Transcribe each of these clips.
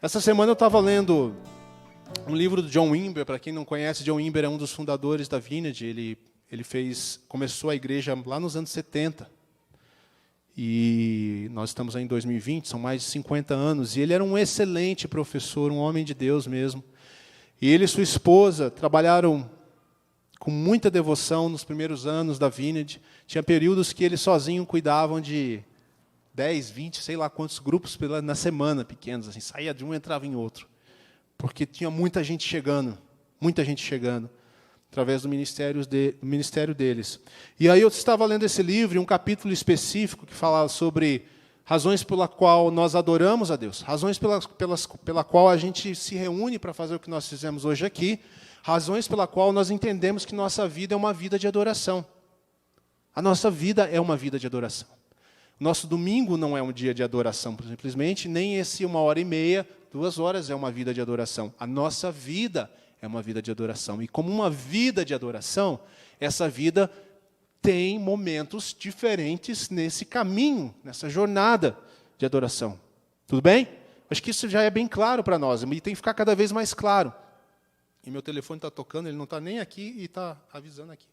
Essa semana eu estava lendo um livro do John Wimber. Para quem não conhece, John Wimber é um dos fundadores da Vineyard. Ele começou a igreja lá nos anos 70. E nós estamos aí em 2020, são mais de 50 anos. E ele era um excelente professor, um homem de Deus mesmo. E ele e sua esposa trabalharam com muita devoção nos primeiros anos da Vineyard. Tinha períodos que eles sozinhos cuidavam de 10, 20, sei lá quantos grupos na semana, pequenos, assim, saía de um e entrava em outro. Porque tinha muita gente chegando, através do ministério deles. E aí eu estava lendo esse livro, um capítulo específico que falava sobre razões pela qual nós adoramos a Deus, razões pela qual a gente se reúne para fazer o que nós fizemos hoje aqui, razões pela qual nós entendemos que nossa vida é uma vida de adoração. A nossa vida é uma vida de adoração. Nosso domingo não é um dia de adoração, simplesmente, nem esse 1h30, 2 horas é uma vida de adoração. A nossa vida é uma vida de adoração. E como uma vida de adoração, essa vida tem momentos diferentes nesse caminho, nessa jornada de adoração. Tudo bem? Acho que isso já é bem claro para nós, e tem que ficar cada vez mais claro. E meu telefone está tocando, ele não está nem aqui e está avisando aqui.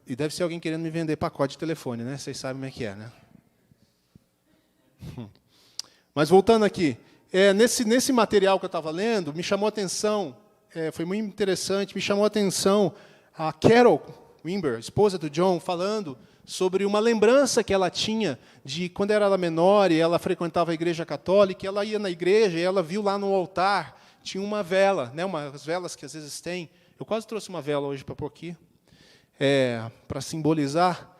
E deve ser alguém querendo me vender pacote de telefone, né? Vocês sabem como é que é, né? Mas voltando aqui, nesse material que eu estava lendo, me chamou a atenção, foi muito interessante, me chamou a atenção a Carol Wimber, esposa do John, falando sobre uma lembrança que ela tinha de quando era menor e ela frequentava a igreja católica, ela ia na igreja e ela viu lá no altar, tinha uma vela, né? Umas velas que às vezes tem. Eu quase trouxe uma vela hoje para pôr aqui. Para simbolizar,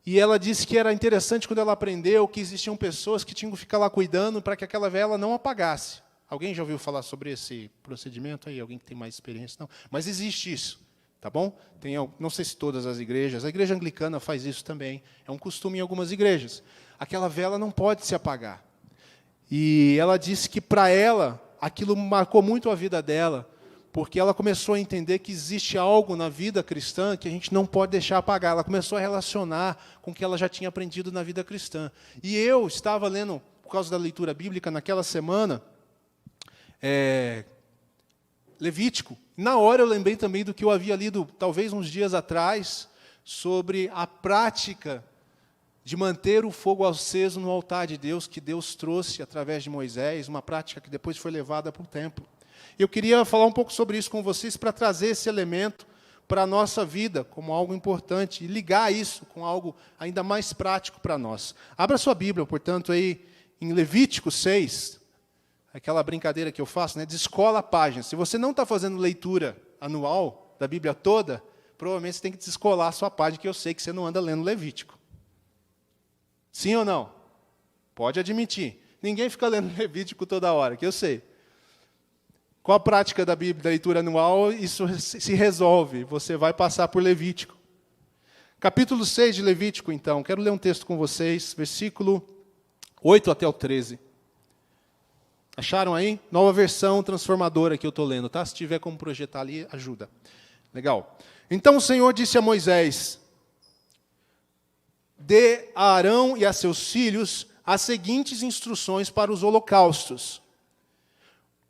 e ela disse que era interessante quando ela aprendeu que existiam pessoas que tinham que ficar lá cuidando para que aquela vela não apagasse. Alguém já ouviu falar sobre esse procedimento aí? Alguém que tem mais experiência? Não. Mas existe isso, tá bom? Não sei se todas as igrejas, a igreja anglicana faz isso também, é um costume em algumas igrejas. Aquela vela não pode se apagar. E ela disse que, para ela, aquilo marcou muito a vida dela, porque ela começou a entender que existe algo na vida cristã que a gente não pode deixar apagar. Ela começou a relacionar com o que ela já tinha aprendido na vida cristã. E eu estava lendo, por causa da leitura bíblica, naquela semana, Levítico. Na hora eu lembrei também do que eu havia lido, talvez uns dias atrás, sobre a prática de manter o fogo aceso no altar de Deus, que Deus trouxe através de Moisés, uma prática que depois foi levada para o templo. Eu queria falar um pouco sobre isso com vocês para trazer esse elemento para a nossa vida como algo importante e ligar isso com algo ainda mais prático para nós. Abra sua Bíblia, portanto, aí em Levítico 6, aquela brincadeira que eu faço, né? Descola a página. Se você não está fazendo leitura anual da Bíblia toda, provavelmente você tem que descolar a sua página, que eu sei que você não anda lendo Levítico. Sim ou não? Pode admitir. Ninguém fica lendo Levítico toda hora, que eu sei. Com a prática da Bíblia, da leitura anual, isso se resolve. Você vai passar por Levítico. Capítulo 6 de Levítico, então. Quero ler um texto com vocês, versículo 8 até o 13. Acharam aí? Nova versão transformadora que eu estou lendo, tá? Se tiver como projetar ali, ajuda. Legal. Então o Senhor disse a Moisés: dê a Arão e a seus filhos as seguintes instruções para os holocaustos.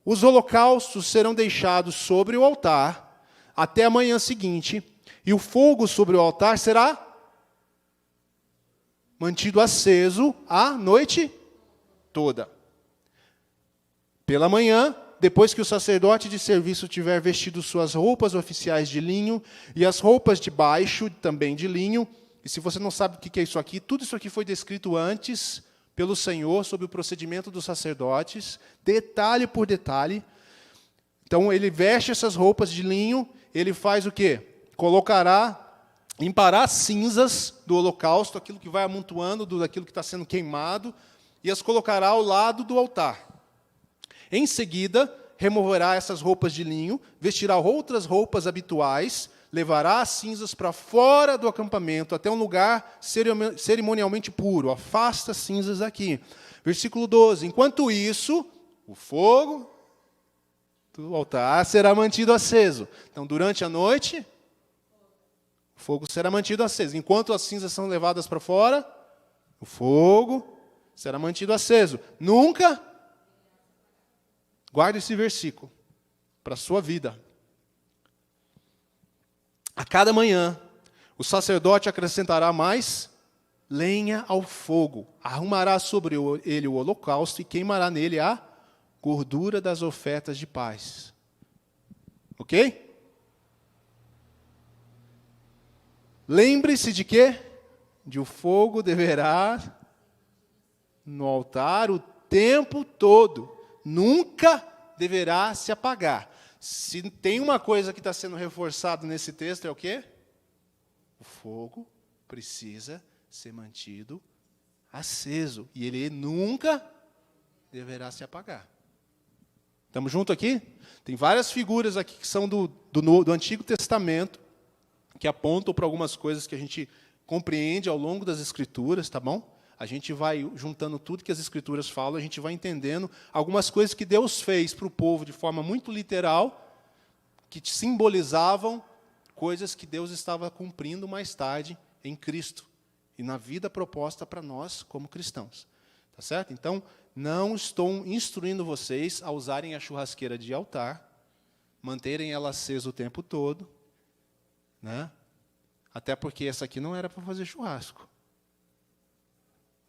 Os holocaustos serão deixados sobre o altar até a manhã seguinte, e o fogo sobre o altar será mantido aceso a noite toda. Pela manhã, depois que o sacerdote de serviço tiver vestido suas roupas oficiais de linho e as roupas de baixo também de linho, e se você não sabe o que é isso aqui, tudo isso aqui foi descrito antes pelo Senhor, sobre o procedimento dos sacerdotes, detalhe por detalhe. Então, ele veste essas roupas de linho, ele faz o quê? Limpará as cinzas do holocausto, aquilo que vai amontoando daquilo que está sendo queimado, e as colocará ao lado do altar. Em seguida, removerá essas roupas de linho, vestirá outras roupas habituais, levará as cinzas para fora do acampamento, até um lugar cerimonialmente puro. Afasta as cinzas aqui. Versículo 12. Enquanto isso, o fogo do altar será mantido aceso. Então, durante a noite, o fogo será mantido aceso. Enquanto as cinzas são levadas para fora, o fogo será mantido aceso. Nunca, guarde esse versículo para a sua vida. A cada manhã, o sacerdote acrescentará mais lenha ao fogo, arrumará sobre ele o holocausto e queimará nele a gordura das ofertas de paz. Ok? Lembre-se de quê? De o fogo deverá no altar o tempo todo. Nunca deverá se apagar. Se tem uma coisa que está sendo reforçada nesse texto, é o quê? O fogo precisa ser mantido aceso. E ele nunca deverá se apagar. Estamos juntos aqui? Tem várias figuras aqui que são do Antigo Testamento, que apontam para algumas coisas que a gente compreende ao longo das Escrituras, tá bom? A gente vai juntando tudo que as Escrituras falam, a gente vai entendendo algumas coisas que Deus fez para o povo de forma muito literal, que simbolizavam coisas que Deus estava cumprindo mais tarde em Cristo e na vida proposta para nós como cristãos. Tá certo? Então, não estou instruindo vocês a usarem a churrasqueira de altar, manterem ela acesa o tempo todo, né? Até porque essa aqui não era para fazer churrasco.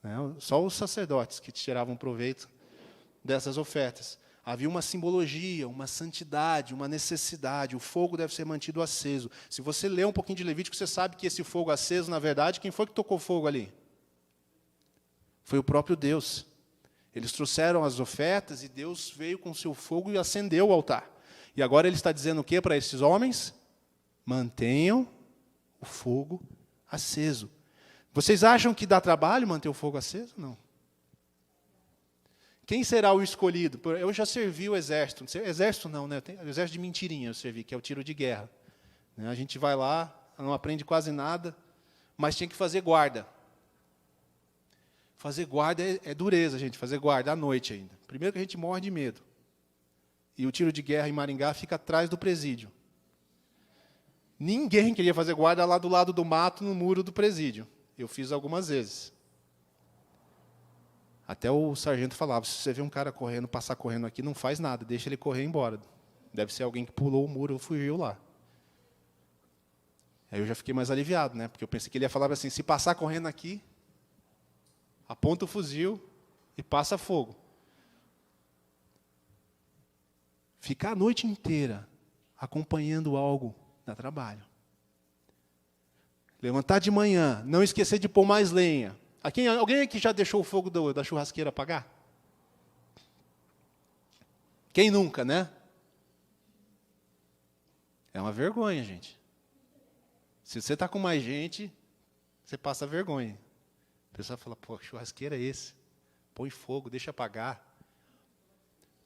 Né? Só os sacerdotes que tiravam proveito dessas ofertas. Havia uma simbologia, uma santidade, uma necessidade. O fogo deve ser mantido aceso. Se você ler um pouquinho de Levítico, você sabe que esse fogo aceso, na verdade, quem foi que tocou fogo ali? Foi o próprio Deus. Eles trouxeram as ofertas e Deus veio com seu fogo e acendeu o altar. E agora ele está dizendo o que para esses homens? Mantenham o fogo aceso. Vocês acham que dá trabalho manter o fogo aceso? Não. Quem será o escolhido? Eu já servi o exército. Exército não, né? O exército de mentirinha eu servi, que é o tiro de guerra. A gente vai lá, não aprende quase nada, mas tinha que fazer guarda. Fazer guarda é dureza, gente, fazer guarda à noite ainda. Primeiro que a gente morre de medo. E o tiro de guerra em Maringá fica atrás do presídio. Ninguém queria fazer guarda lá do lado do mato, no muro do presídio. Eu fiz algumas vezes. Até o sargento falava, se você vê um cara correndo, passar correndo aqui, não faz nada, deixa ele correr embora. Deve ser alguém que pulou o muro ou fugiu lá. Aí eu já fiquei mais aliviado, né? Porque eu pensei que ele ia falar assim, se passar correndo aqui, aponta o fuzil e passa fogo. Ficar a noite inteira acompanhando algo dá trabalho. Levantar de manhã, não esquecer de pôr mais lenha. Alguém aqui já deixou o fogo da churrasqueira apagar? Quem nunca, né? É uma vergonha, gente. Se você está com mais gente, você passa vergonha. O pessoal fala, pô, que churrasqueira é esse? Põe fogo, deixa apagar.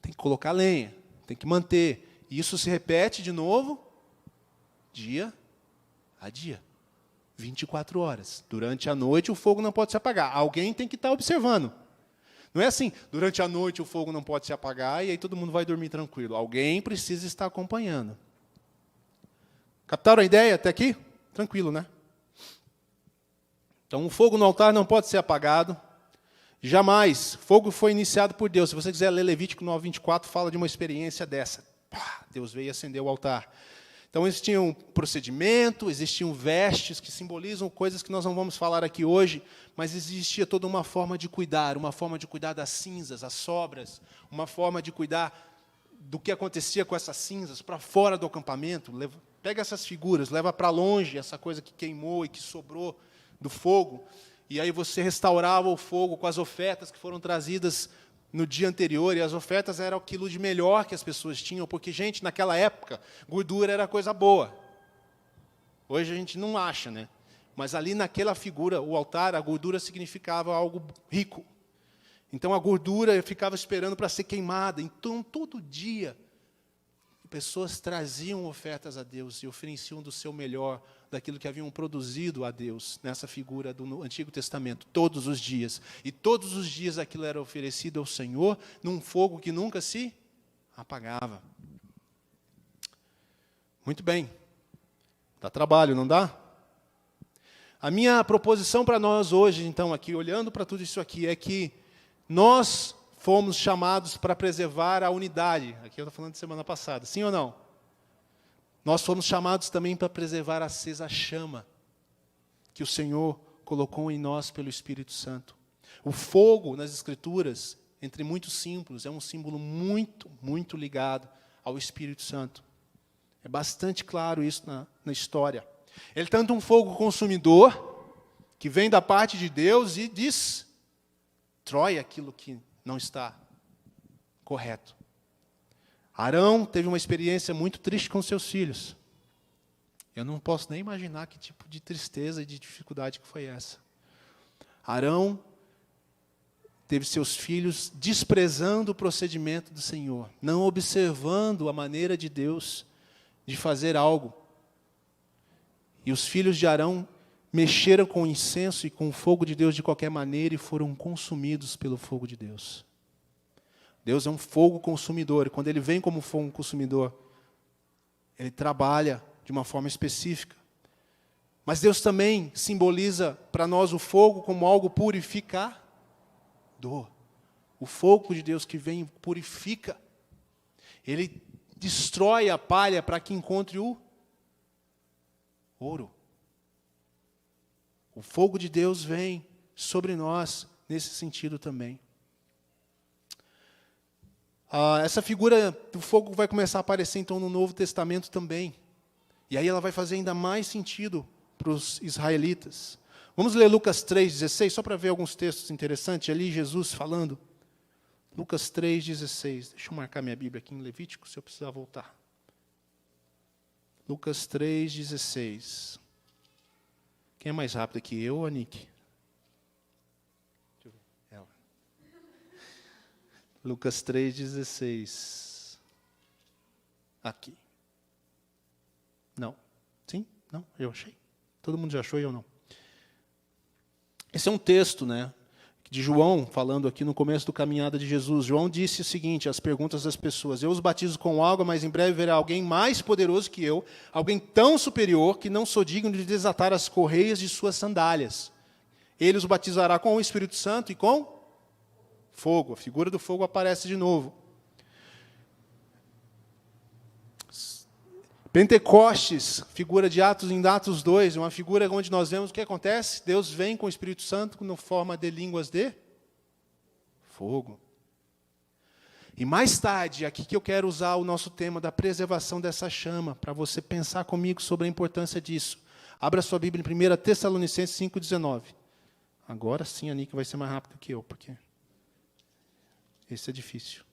Tem que colocar lenha, tem que manter. E isso se repete de novo, dia a dia. 24 horas. Durante a noite o fogo não pode se apagar. Alguém tem que estar observando. Não é assim, durante a noite o fogo não pode se apagar e aí todo mundo vai dormir tranquilo. Alguém precisa estar acompanhando. Captaram a ideia até aqui? Tranquilo, né? Então, o fogo no altar não pode ser apagado. Jamais. Fogo foi iniciado por Deus. Se você quiser ler Levítico 9:24, fala de uma experiência dessa. Deus veio e acendeu o altar. Então, existia um procedimento, existiam vestes que simbolizam coisas que nós não vamos falar aqui hoje, mas existia toda uma forma de cuidar das cinzas, as sobras, uma forma de cuidar do que acontecia com essas cinzas para fora do acampamento. Pega essas figuras, leva para longe essa coisa que queimou e que sobrou do fogo, e aí você restaurava o fogo com as ofertas que foram trazidas no dia anterior, e as ofertas eram aquilo de melhor que as pessoas tinham, porque, gente, naquela época, gordura era coisa boa. Hoje a gente não acha, né? Mas ali naquela figura, o altar, a gordura significava algo rico. Então a gordura ficava esperando para ser queimada. Então, todo dia, pessoas traziam ofertas a Deus e ofereciam do seu melhor, daquilo que haviam produzido a Deus, nessa figura do Antigo Testamento, todos os dias. E todos os dias aquilo era oferecido ao Senhor, num fogo que nunca se apagava. Muito bem. Dá trabalho, não dá? A minha proposição para nós hoje, então, aqui, olhando para tudo isso aqui, é que nós fomos chamados para preservar a unidade. Aqui eu estou falando de semana passada, sim ou não? Nós fomos chamados também para preservar acesa a chama que o Senhor colocou em nós pelo Espírito Santo. O fogo nas Escrituras, entre muitos símbolos, é um símbolo muito, muito ligado ao Espírito Santo. É bastante claro isso na história. Ele é tanto um fogo consumidor, que vem da parte de Deus e destrói aquilo que não está correto. Arão teve uma experiência muito triste com seus filhos. Eu não posso nem imaginar que tipo de tristeza e de dificuldade que foi essa. Arão teve seus filhos desprezando o procedimento do Senhor, não observando a maneira de Deus de fazer algo. E os filhos de Arão mexeram com o incenso e com o fogo de Deus de qualquer maneira e foram consumidos pelo fogo de Deus. Deus é um fogo consumidor, e quando Ele vem como fogo consumidor, Ele trabalha de uma forma específica. Mas Deus também simboliza para nós o fogo como algo purificador. O fogo de Deus que vem purifica. Ele destrói a palha para que encontre o ouro. O fogo de Deus vem sobre nós nesse sentido também. Essa figura do fogo vai começar a aparecer então no Novo Testamento também. E aí ela vai fazer ainda mais sentido para os israelitas. Vamos ler Lucas 3,16, só para ver alguns textos interessantes. Ali Jesus falando. Lucas 3,16. Deixa eu marcar minha Bíblia aqui em Levítico, se eu precisar voltar. Lucas 3,16. Quem é mais rápido aqui, eu ou a Nick? Deixa eu ver. Ela. Lucas 3,16. Aqui. Não. Sim? Não? Eu achei. Todo mundo já achou e eu não. Esse é um texto, de João, falando aqui no começo do caminhada de Jesus. João disse o seguinte, as perguntas das pessoas: eu os batizo com água, mas em breve verá alguém mais poderoso que eu, alguém tão superior que não sou digno de desatar as correias de suas sandálias. Ele os batizará com o Espírito Santo e com fogo. A figura do fogo aparece de novo. Pentecostes, figura de Atos em Atos 2, uma figura onde nós vemos o que acontece. Deus vem com o Espírito Santo na forma de línguas de fogo. E mais tarde, aqui que eu quero usar o nosso tema da preservação dessa chama, para você pensar comigo sobre a importância disso. Abra sua Bíblia em 1 Tessalonicenses 5,19. Agora sim, a Nick vai ser mais rápida que eu, porque esse é difícil.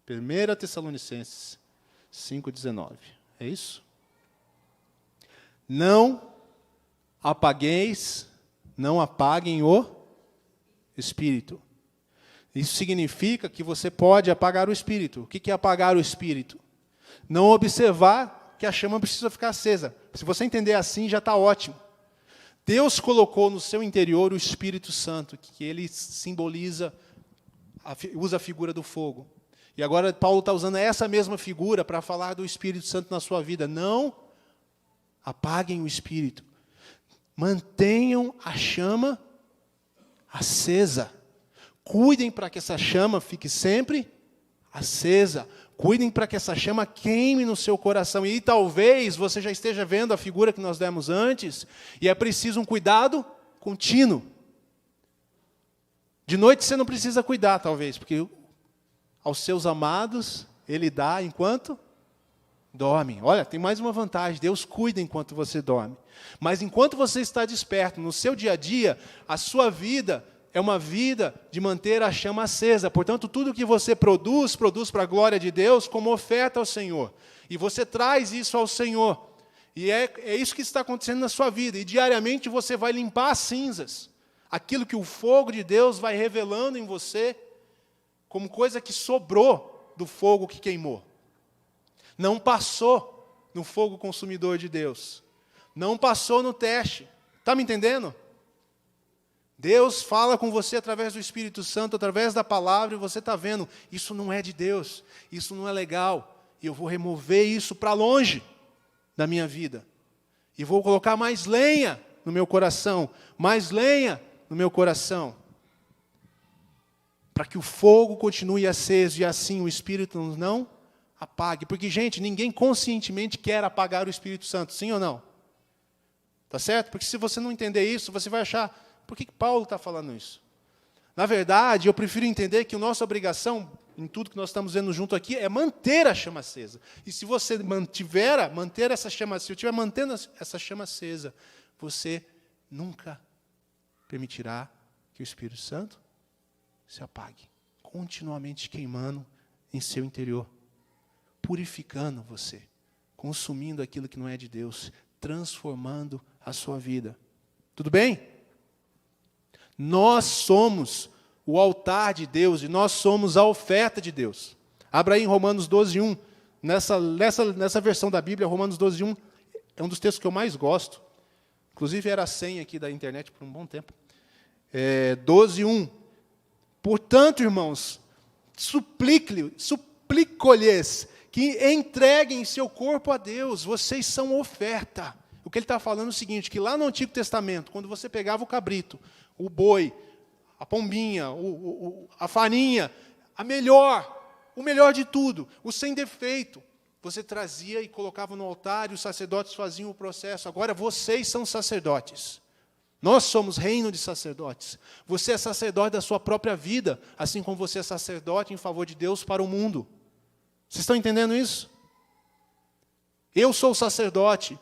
1 Tessalonicenses 5,19. É isso? Não apaguem o Espírito. Isso significa que você pode apagar o Espírito. O que é apagar o Espírito? Não observar que a chama precisa ficar acesa. Se você entender assim, já está ótimo. Deus colocou no seu interior o Espírito Santo, que ele simboliza, usa a figura do fogo. E agora Paulo está usando essa mesma figura para falar do Espírito Santo na sua vida. Não apaguem o Espírito. Mantenham a chama acesa. Cuidem para que essa chama fique sempre acesa. Cuidem para que essa chama queime no seu coração. E talvez você já esteja vendo a figura que nós demos antes, e é preciso um cuidado contínuo. De noite você não precisa cuidar, talvez, porque aos seus amados Ele dá enquanto dormem. Olha, tem mais uma vantagem: Deus cuida enquanto você dorme. Mas enquanto você está desperto, no seu dia a dia, a sua vida é uma vida de manter a chama acesa. Portanto, tudo que você produz para a glória de Deus como oferta ao Senhor. E você traz isso ao Senhor. E é isso que está acontecendo na sua vida. E diariamente você vai limpar as cinzas. Aquilo que o fogo de Deus vai revelando em você como coisa que sobrou do fogo que queimou. Não passou no fogo consumidor de Deus. Não passou no teste. Está me entendendo? Deus fala com você através do Espírito Santo, através da palavra, e você está vendo, isso não é de Deus, isso não é legal, e eu vou remover isso para longe da minha vida. E vou colocar mais lenha no meu coração, mais lenha no meu coração, para que o fogo continue aceso e assim o Espírito não apague. Porque, gente, ninguém conscientemente quer apagar o Espírito Santo, sim ou não? Tá certo? Porque se você não entender isso, você vai achar, por que Paulo está falando isso? Na verdade, eu prefiro entender que a nossa obrigação, em tudo que nós estamos vendo junto aqui, é manter a chama acesa. E se você manter essa chama acesa, se eu estiver mantendo essa chama acesa, você nunca permitirá que o Espírito Santo se apague, continuamente queimando em seu interior, purificando você, consumindo aquilo que não é de Deus, transformando a sua vida. Tudo bem? Nós somos o altar de Deus e nós somos a oferta de Deus. Abra aí em Romanos 12:1. Nessa versão da Bíblia, Romanos 12:1 é um dos textos que eu mais gosto. Inclusive era a senha aqui da internet por um bom tempo. 12:1. Portanto, irmãos, suplico-lhes que entreguem seu corpo a Deus. Vocês são oferta. O que ele está falando é o seguinte, que lá no Antigo Testamento, quando você pegava o cabrito, o boi, a pombinha, a farinha, o melhor de tudo, o sem defeito, você trazia e colocava no altar e os sacerdotes faziam o processo. Agora vocês são sacerdotes. Nós somos reino de sacerdotes. Você é sacerdote da sua própria vida, assim como você é sacerdote em favor de Deus para o mundo. Vocês estão entendendo isso? Eu sou o sacerdote.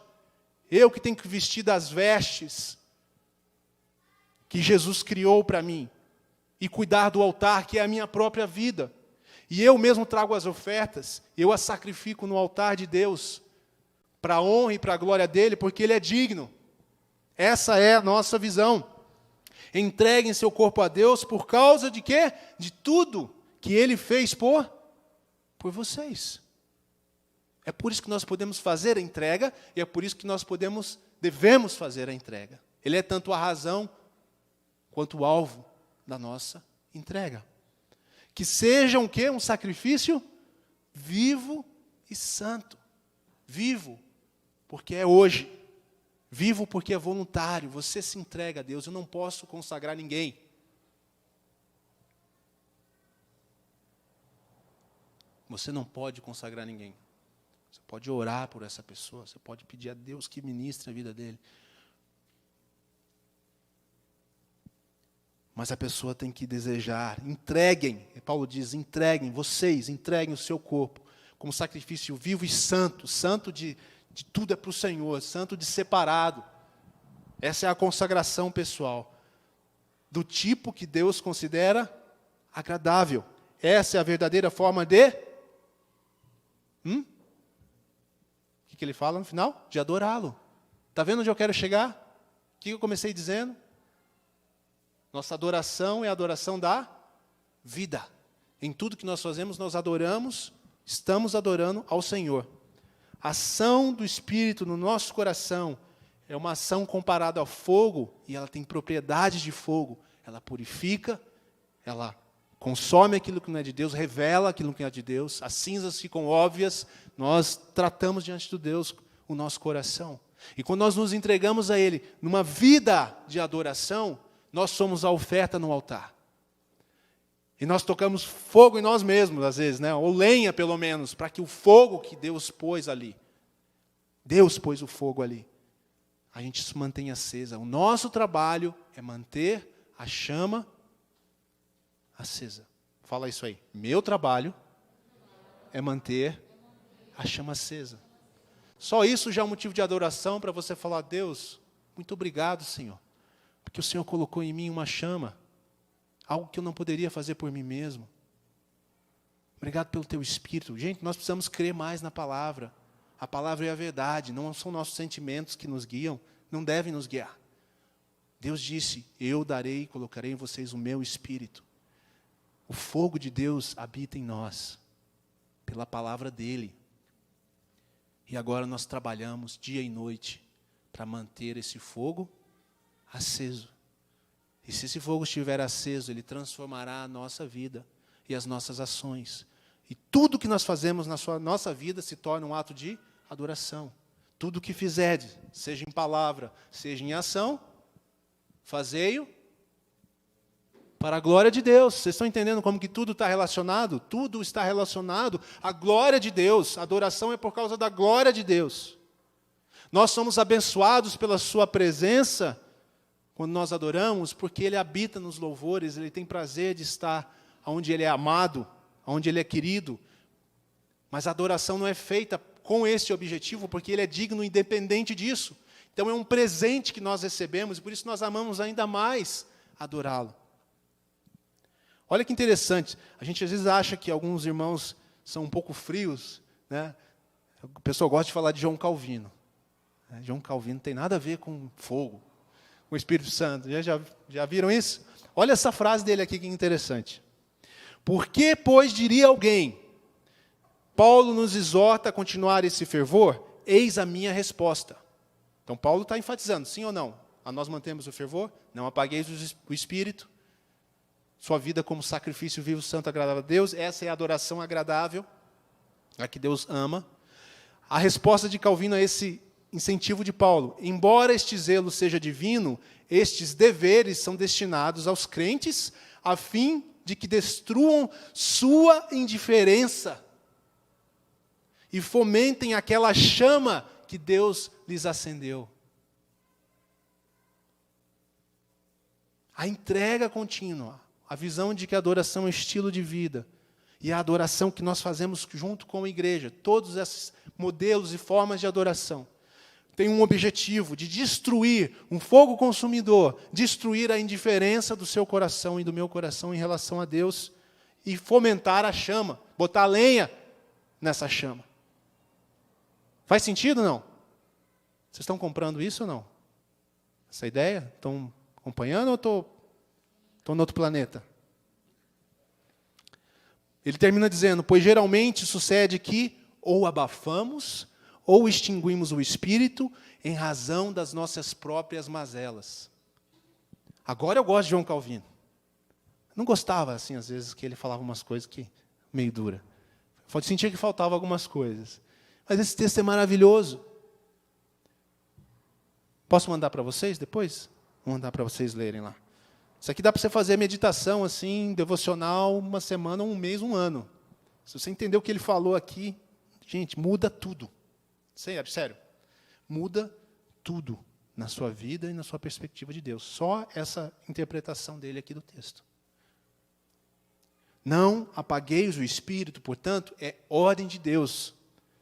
Eu que tenho que vestir das vestes que Jesus criou para mim e cuidar do altar, que é a minha própria vida. E eu mesmo trago as ofertas, eu as sacrifico no altar de Deus, para a honra e para a glória dEle, porque Ele é digno. Essa é a nossa visão. Entreguem seu corpo a Deus por causa de quê? De tudo que Ele fez por vocês. É por isso que nós podemos fazer a entrega, e é por isso que nós devemos fazer a entrega. Ele é tanto a razão quanto o alvo da nossa entrega. Que seja um quê? Um sacrifício vivo e santo. Vivo, porque é hoje. Vivo porque é voluntário. Você se entrega a Deus. Eu não posso consagrar ninguém. Você não pode consagrar ninguém. Você pode orar por essa pessoa. Você pode pedir a Deus que ministre a vida dele. Mas a pessoa tem que desejar. Entreguem. Paulo diz, entreguem o seu corpo como sacrifício vivo e santo. Santo de tudo é para o Senhor. Santo de separado. Essa é a consagração pessoal. Do tipo que Deus considera agradável. Essa é a verdadeira forma de... O que ele fala no final? De adorá-lo. Está vendo onde eu quero chegar? O que eu comecei dizendo? Nossa adoração é a adoração da vida. Em tudo que nós fazemos, nós adoramos, estamos adorando ao Senhor. A ação do Espírito no nosso coração é uma ação comparada ao fogo, e ela tem propriedades de fogo. Ela purifica, ela consome aquilo que não é de Deus, revela aquilo que não é de Deus, as cinzas ficam óbvias, nós tratamos diante de Deus o nosso coração. E quando nós nos entregamos a Ele numa vida de adoração, nós somos a oferta no altar. E nós tocamos fogo em nós mesmos, às vezes, né? Ou lenha, pelo menos, para que o fogo que Deus pôs ali, Deus pôs o fogo ali, a gente se mantenha acesa. O nosso trabalho é manter a chama acesa. Fala isso aí. Meu trabalho é manter a chama acesa. Só isso já é um motivo de adoração para você falar, Deus, muito obrigado, Senhor. Porque o Senhor colocou em mim uma chama, algo que eu não poderia fazer por mim mesmo. Obrigado pelo teu Espírito. Gente, nós precisamos crer mais na palavra. A palavra é a verdade, não são nossos sentimentos que nos guiam, não devem nos guiar. Deus disse, eu darei e colocarei em vocês o meu Espírito. O fogo de Deus habita em nós, pela palavra dEle. E agora nós trabalhamos dia e noite para manter esse fogo aceso. E se esse fogo estiver aceso, ele transformará a nossa vida e as nossas ações. E tudo que nós fazemos na nossa vida se torna um ato de adoração. tudo o que fizerdes, seja em palavra, seja em ação, fazei-o para a glória de Deus. Vocês estão entendendo como que tudo está relacionado? Tudo está relacionado à glória de Deus. A adoração é por causa da glória de Deus. Nós somos abençoados pela sua presença quando nós adoramos, porque Ele habita nos louvores, Ele tem prazer de estar onde Ele é amado, onde Ele é querido. Mas a adoração não é feita com esse objetivo, porque Ele é digno independente disso. Então é um presente que nós recebemos, e por isso nós amamos ainda mais adorá-lo. Olha que interessante, a gente às vezes acha que alguns irmãos são um pouco frios, né? O pessoal gosta de falar de João Calvino. João Calvino não tem nada a ver com fogo, com o Espírito Santo. Já viram isso? Olha essa frase dele aqui que interessante. Por que, pois, diria alguém, Paulo nos exorta a continuar esse fervor? Eis a minha resposta. Então, Paulo está enfatizando, sim ou não? A nós mantemos o fervor? Não apagueis o Espírito. Sua vida como sacrifício vivo, santo, agradável a Deus. Essa é a adoração agradável, a que Deus ama. A resposta de Calvino a esse incentivo de Paulo: embora este zelo seja divino, estes deveres são destinados aos crentes, a fim de que destruam sua indiferença e fomentem aquela chama que Deus lhes acendeu. A entrega contínua, a visão de que a adoração é um estilo de vida, e a adoração que nós fazemos junto com a igreja, todos esses modelos e formas de adoração, tem um objetivo de destruir, um fogo consumidor, destruir a indiferença do seu coração e do meu coração em relação a Deus, e fomentar a chama, botar lenha nessa chama. Faz sentido ou não? Vocês estão comprando isso ou não? Essa ideia? Estão acompanhando ou estou no outro planeta? Ele termina dizendo, pois geralmente sucede que ou abafamos ou extinguimos o Espírito em razão das nossas próprias mazelas. Agora eu gosto de João Calvino. Não gostava, assim, às vezes, que ele falava umas coisas que meio dura. Pode sentir que faltava algumas coisas. Mas esse texto é maravilhoso. Posso mandar para vocês depois? Vou mandar para vocês lerem lá. Isso aqui dá para você fazer meditação, assim, devocional, uma semana, um mês, um ano. Se você entender o que ele falou aqui, gente, muda tudo. Sério, sério. Muda tudo na sua vida e na sua perspectiva de Deus. Só essa interpretação dele aqui do texto. Não apagueis o Espírito, portanto, é ordem de Deus.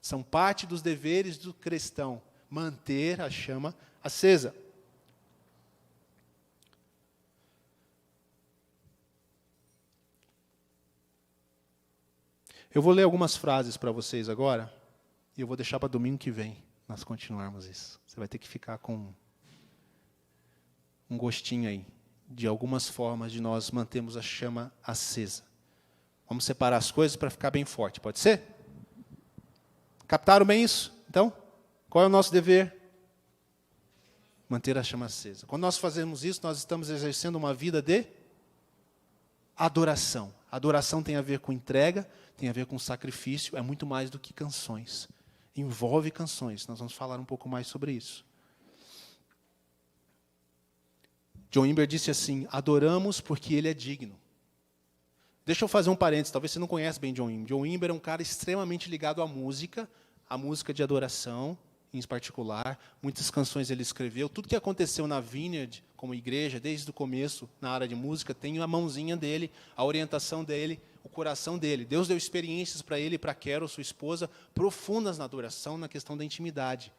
São parte dos deveres do cristão, manter a chama acesa. Eu vou ler algumas frases para vocês agora, e eu vou deixar para domingo que vem nós continuarmos isso. Você vai ter que ficar com um gostinho aí, de algumas formas de nós mantermos a chama acesa. Vamos separar as coisas para ficar bem forte, pode ser? Captaram bem isso? Então, qual é o nosso dever? Manter a chama acesa. Quando nós fazemos isso, nós estamos exercendo uma vida de adoração. Adoração tem a ver com entrega, tem a ver com sacrifício, é muito mais do que canções. Envolve canções, nós vamos falar um pouco mais sobre isso. John Wimber disse assim, adoramos porque Ele é digno. Deixa eu fazer um parênteses, talvez você não conheça bem John Wimber. John Wimber é um cara extremamente ligado à música de adoração, em particular. Muitas canções ele escreveu. Tudo que aconteceu na Vineyard, como igreja, desde o começo, na área de música, tem a mãozinha dele, a orientação dele, o coração dele. Deus deu experiências para ele e para Carol, sua esposa, profundas na adoração, na questão da intimidade.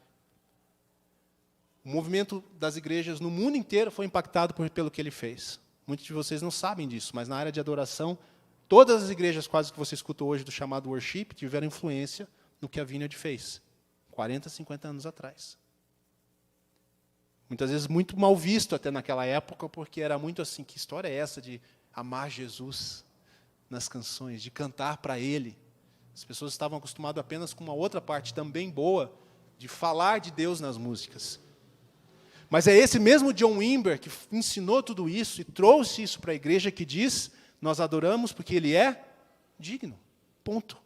O movimento das igrejas no mundo inteiro foi impactado pelo que ele fez. Muitos de vocês não sabem disso, mas na área de adoração, todas as igrejas quase que você escuta hoje do chamado worship tiveram influência no que a Vineyard fez, 40, 50 anos atrás. Muitas vezes muito mal visto até naquela época, porque era muito assim, que história é essa de amar Jesus nas canções, de cantar para Ele? As pessoas estavam acostumadas apenas com uma outra parte também boa, de falar de Deus nas músicas. Mas é esse mesmo John Wimber que ensinou tudo isso e trouxe isso para a igreja que diz, nós adoramos porque Ele é digno. Ponto.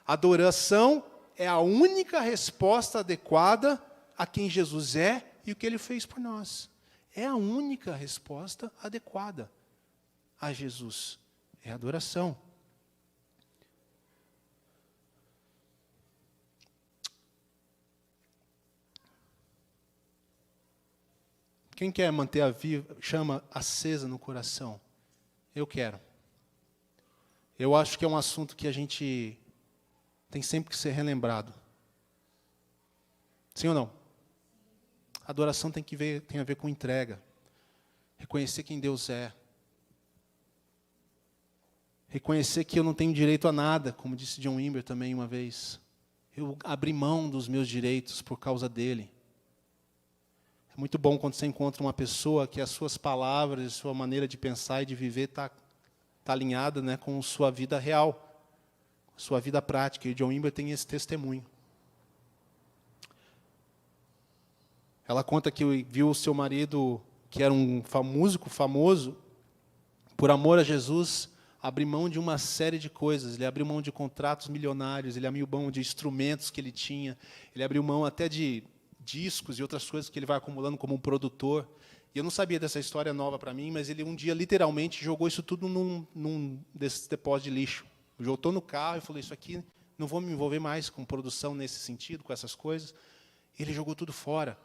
Adoração é a única resposta adequada a quem Jesus é e o que ele fez por nós. É a única resposta adequada a Jesus. É adoração. Quem quer manter a chama acesa no coração? Eu quero. Eu acho que é um assunto que a gente tem sempre que ser relembrado. Sim ou não? Adoração tem a ver com entrega. Reconhecer quem Deus é. Reconhecer que eu não tenho direito a nada, como disse John Wimber também uma vez. Eu abri mão dos meus direitos por causa dele. É muito bom quando você encontra uma pessoa que as suas palavras, sua maneira de pensar e de viver está alinhada, né, com sua vida real, sua vida prática. E John Wimber tem esse testemunho. Ela conta que viu o seu marido, que era um músico famoso, por amor a Jesus, abrir mão de uma série de coisas. Ele abriu mão de contratos milionários, ele abriu mão de instrumentos que ele tinha, ele abriu mão até de discos e outras coisas que ele vai acumulando como um produtor. E eu não sabia dessa história nova para mim, mas ele um dia, literalmente, jogou isso tudo num desses depósitos de lixo. Jogou no carro e falou, isso aqui, não vou me envolver mais com produção nesse sentido, com essas coisas. E ele jogou tudo fora.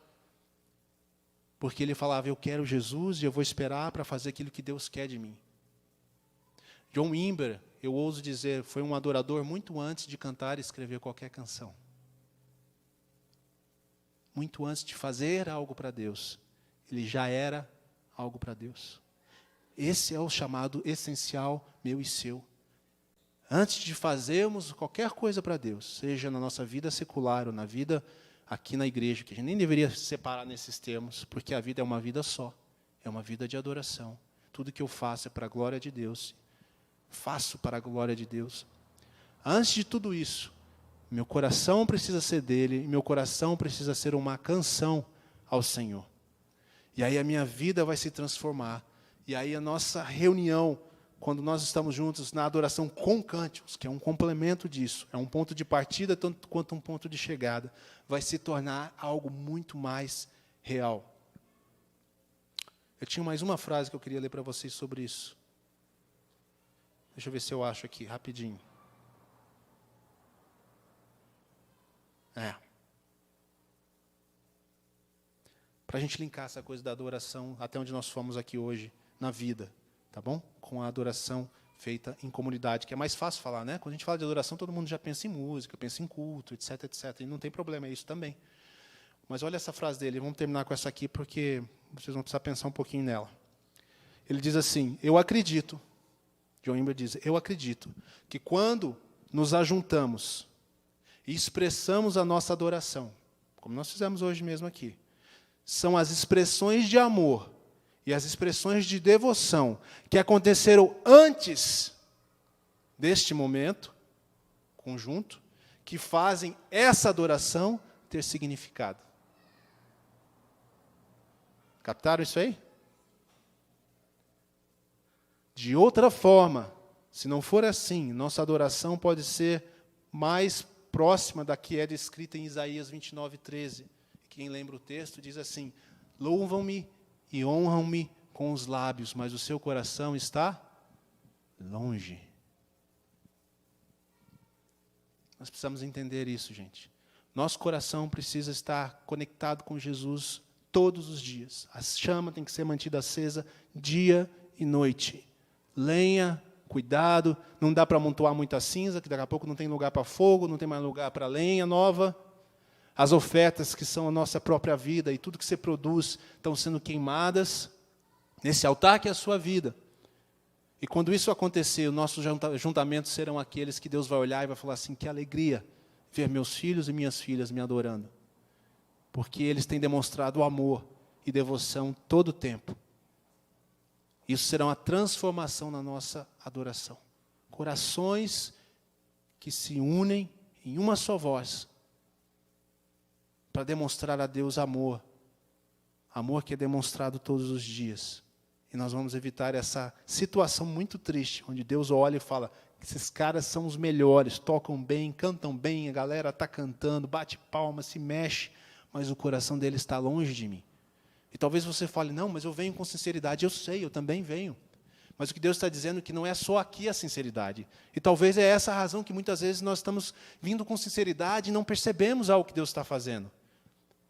Porque ele falava, eu quero Jesus e eu vou esperar para fazer aquilo que Deus quer de mim. John Wimber, eu ouso dizer, foi um adorador muito antes de cantar e escrever qualquer canção. Muito antes de fazer algo para Deus, ele já era algo para Deus. Esse é o chamado essencial meu e seu. Antes de fazermos qualquer coisa para Deus, seja na nossa vida secular ou na vida aqui na igreja, que a gente nem deveria separar nesses termos, porque a vida é uma vida só, é uma vida de adoração. Tudo que eu faço é para a glória de Deus. Faço para a glória de Deus. Antes de tudo isso, meu coração precisa ser dele, e meu coração precisa ser uma canção ao Senhor. E aí a minha vida vai se transformar. E aí a nossa reunião, quando nós estamos juntos na adoração com cânticos, que é um complemento disso, é um ponto de partida tanto quanto um ponto de chegada, vai se tornar algo muito mais real. Eu tinha mais uma frase que eu queria ler para vocês sobre isso. Deixa eu ver se eu acho aqui, rapidinho. Para a gente linkar essa coisa da adoração, até onde nós fomos aqui hoje, na vida, tá bom? Com a adoração feita em comunidade, que é mais fácil falar, né? Quando a gente fala de adoração, todo mundo já pensa em música, pensa em culto, etc, etc. E não tem problema, é isso também. Mas olha essa frase dele, vamos terminar com essa aqui, porque vocês vão precisar pensar um pouquinho nela. Ele diz assim, eu acredito, John Wimber diz, eu acredito que quando nos ajuntamos e expressamos a nossa adoração, como nós fizemos hoje mesmo aqui, são as expressões de amor e as expressões de devoção que aconteceram antes deste momento conjunto, que fazem essa adoração ter significado. Captaram isso aí? De outra forma, se não for assim, nossa adoração pode ser mais próxima da que é descrita em Isaías 29:13. Quem lembra o texto diz assim, louvam-me e honram-me com os lábios, mas o seu coração está longe. Nós precisamos entender isso, gente. Nosso coração precisa estar conectado com Jesus todos os dias. A chama tem que ser mantida acesa dia e noite. Lenha, cuidado, não dá para amontoar muita cinza, que daqui a pouco não tem lugar para fogo, não tem mais lugar para lenha nova. As ofertas que são a nossa própria vida e tudo que você produz estão sendo queimadas nesse altar que é a sua vida. E quando isso acontecer, os nossos juntamentos serão aqueles que Deus vai olhar e vai falar assim, que alegria ver meus filhos e minhas filhas me adorando. Porque eles têm demonstrado amor e devoção todo o tempo. Isso será uma transformação na nossa adoração. Corações que se unem em uma só voz para demonstrar a Deus amor. Amor que é demonstrado todos os dias. E nós vamos evitar essa situação muito triste, onde Deus olha e fala, esses caras são os melhores, tocam bem, cantam bem, a galera está cantando, bate palma, se mexe, mas o coração dele está longe de mim. E talvez você fale, não, mas eu venho com sinceridade. Eu sei, eu também venho. Mas o que Deus está dizendo é que não é só aqui a sinceridade. E talvez é essa a razão que muitas vezes nós estamos vindo com sinceridade e não percebemos algo que Deus está fazendo.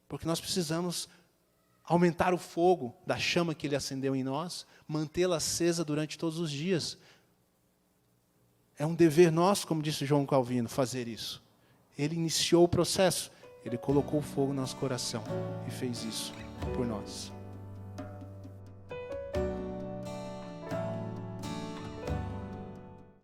Porque nós precisamos aumentar o fogo da chama que Ele acendeu em nós, mantê-la acesa durante todos os dias. É um dever nosso, como disse João Calvino, fazer isso. Ele iniciou o processo, Ele colocou o fogo no nosso coração e fez isso por nós.